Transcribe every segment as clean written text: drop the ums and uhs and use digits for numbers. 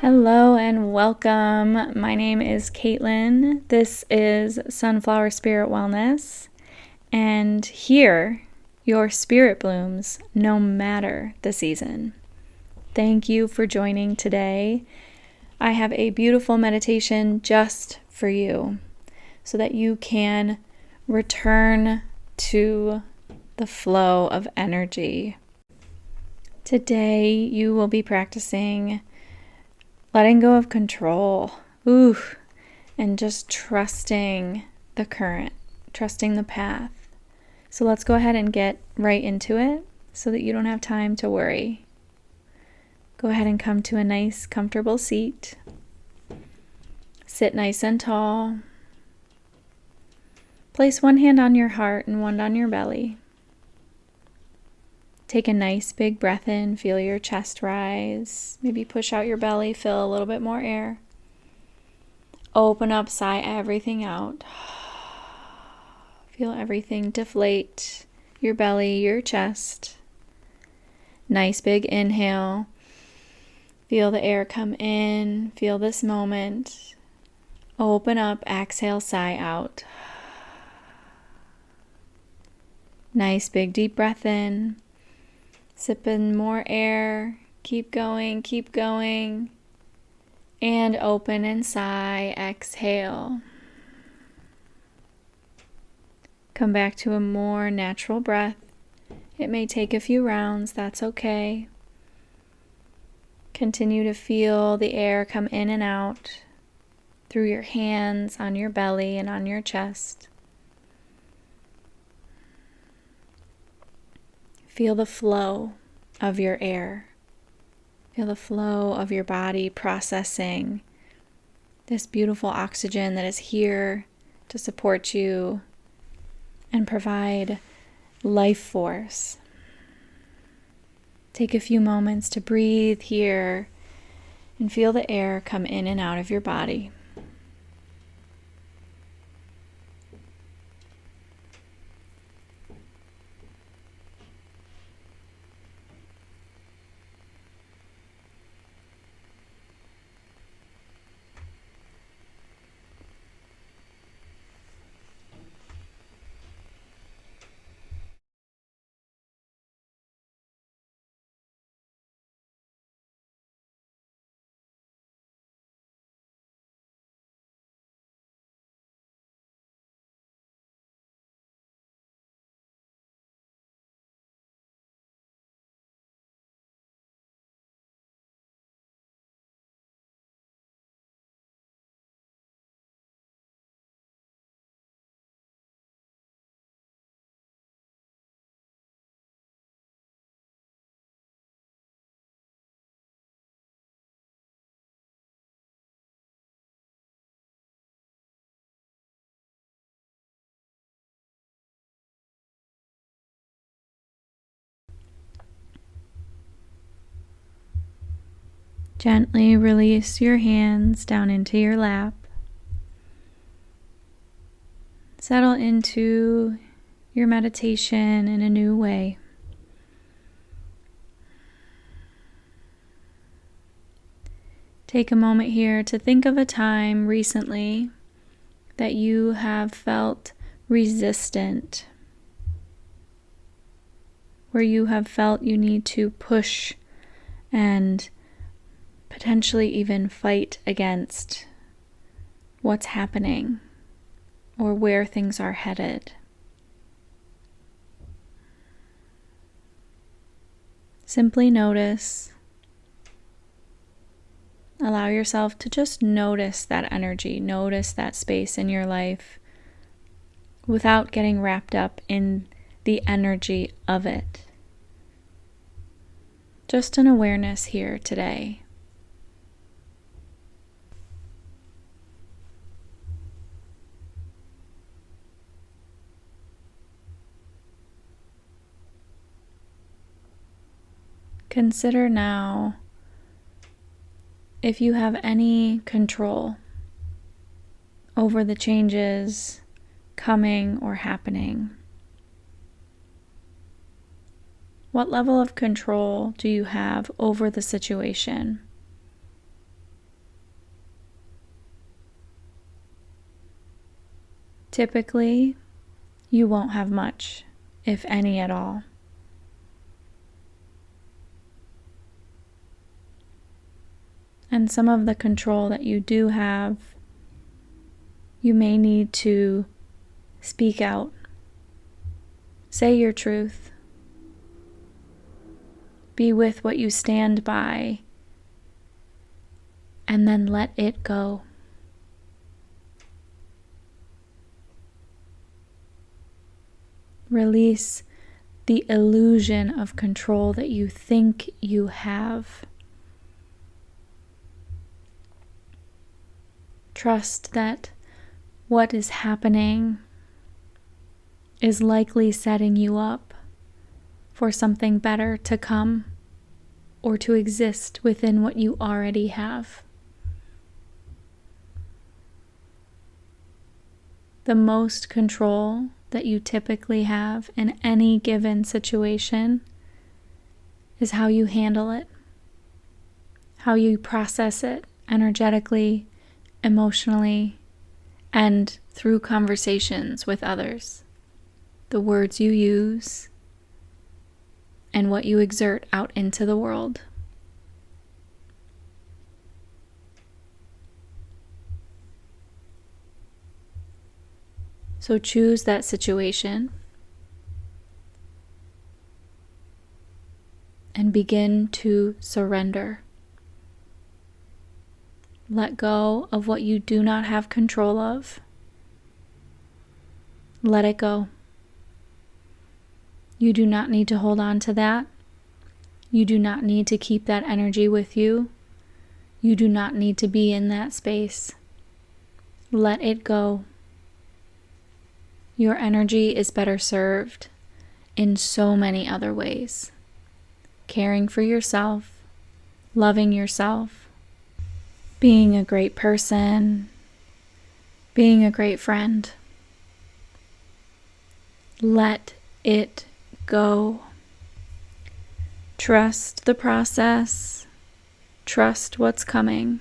Hello and welcome. My name is Caitlin. This is Sunflower Spirit Wellness, and here your spirit blooms no matter the season. Thank you for joining today. I have a beautiful meditation just for you so that you can return to the flow of energy. Today you will be practicing letting go of control, and just trusting the current, trusting the path. So let's go ahead and get right into it so that you don't have time to worry. Go ahead and come to a nice, comfortable seat. Sit nice and tall. Place one hand on your heart and one on your belly. Take a nice big breath in, feel your chest rise. Maybe push out your belly, fill a little bit more air. Open up, sigh everything out. Feel everything deflate, your belly, your chest. Nice big inhale. Feel the air come in, feel this moment. Open up, exhale, sigh out. Nice big deep breath in. Sip in more air, keep going, and open and sigh, exhale. Come back to a more natural breath. It may take a few rounds, that's okay. Continue to feel the air come in and out through your hands, on your belly, and on your chest. Feel the flow of your air. Feel the flow of your body processing this beautiful oxygen that is here to support you and provide life force. Take a few moments to breathe here and feel the air come in and out of your body. Gently release your hands down into your lap. Settle into your meditation in a new way. Take a moment here to think of a time recently that you have felt resistant, where you have felt you need to push and potentially even fight against what's happening or where things are headed. Simply notice. Allow yourself to just notice that energy, notice that space in your life without getting wrapped up in the energy of it. Just an awareness here today. Consider now if you have any control over the changes coming or happening. What level of control do you have over the situation? typically you won't have much, if any at all. And some of the control that you do have, you may need to speak out. Say your truth. Be with what you stand by, and then let it go. Release the illusion of control that you think you have. Trust that what is happening is likely setting you up for something better to come or to exist within what you already have. The most control that you typically have in any given situation is how you handle it, how you process it energetically, emotionally, and through conversations with others. The words you use and what you exert out into the world. So choose that situation and begin to surrender. Let go of what you do not have control of. Let it go. You do not need to hold on to that. You do not need to keep that energy with you. You do not need to be in that space. Let it go. Your energy is better served in so many other ways. Caring for yourself, loving yourself, being a great person, being a great friend. Let it go. Trust the process. Trust what's coming.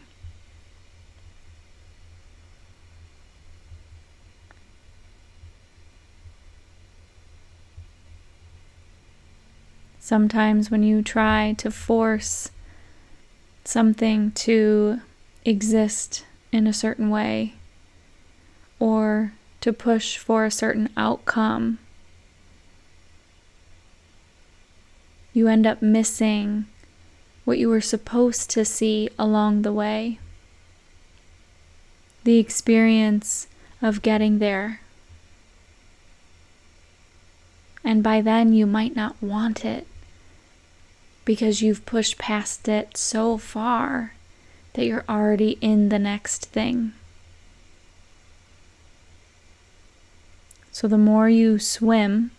Sometimes when you try to force something to exist in a certain way or to push for a certain outcome, you end up missing what you were supposed to see along the way. The experience of getting there. And by then you might not want it because you've pushed past it so far that you're already in the next thing. So the more you swim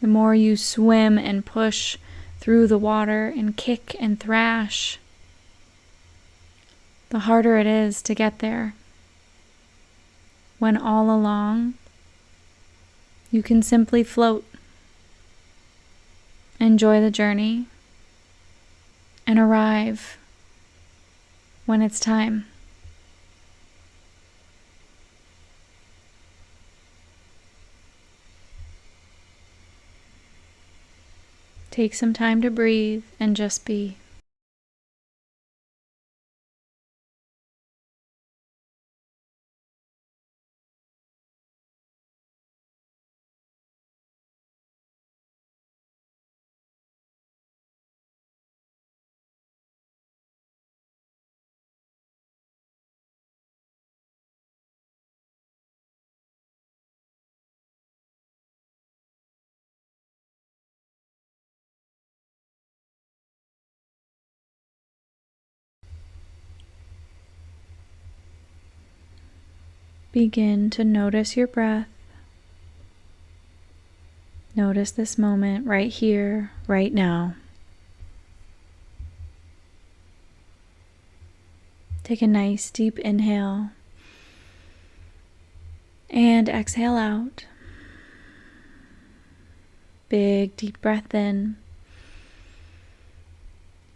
and push through the water and kick and thrash, the harder it is to get there. When all along, you can simply float, enjoy the journey, and arrive when it's time. Take some time to breathe and just be. Begin to notice your breath. Notice this moment right here, right now. Take a nice deep inhale and exhale out. Big deep breath in.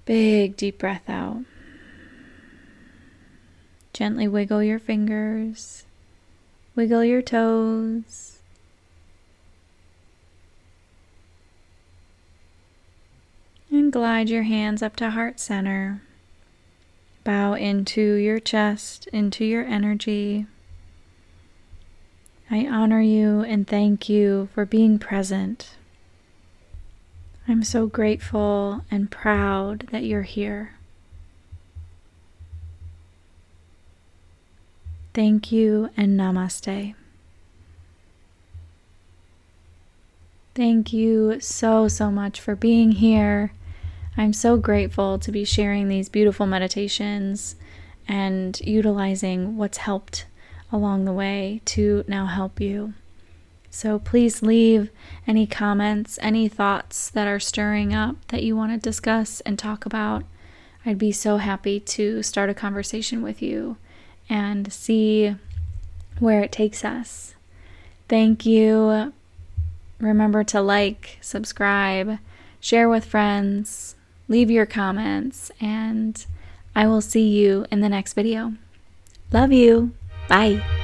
Big deep breath out. Gently wiggle your fingers, wiggle your toes. And glide your hands up to heart center. Bow into your chest, into your energy. I honor you and thank you for being present. I'm so grateful and proud that you're here. Thank you and namaste. Thank you so much for being here. I'm so grateful to be sharing these beautiful meditations and utilizing what's helped along the way to now help you. So please leave any comments, any thoughts that are stirring up that you want to discuss and talk about. I'd be so happy to start a conversation with you and see where it takes us. Thank you. Remember to like, subscribe, share with friends, leave your comments, and I will see you in the next video. Love you. Bye.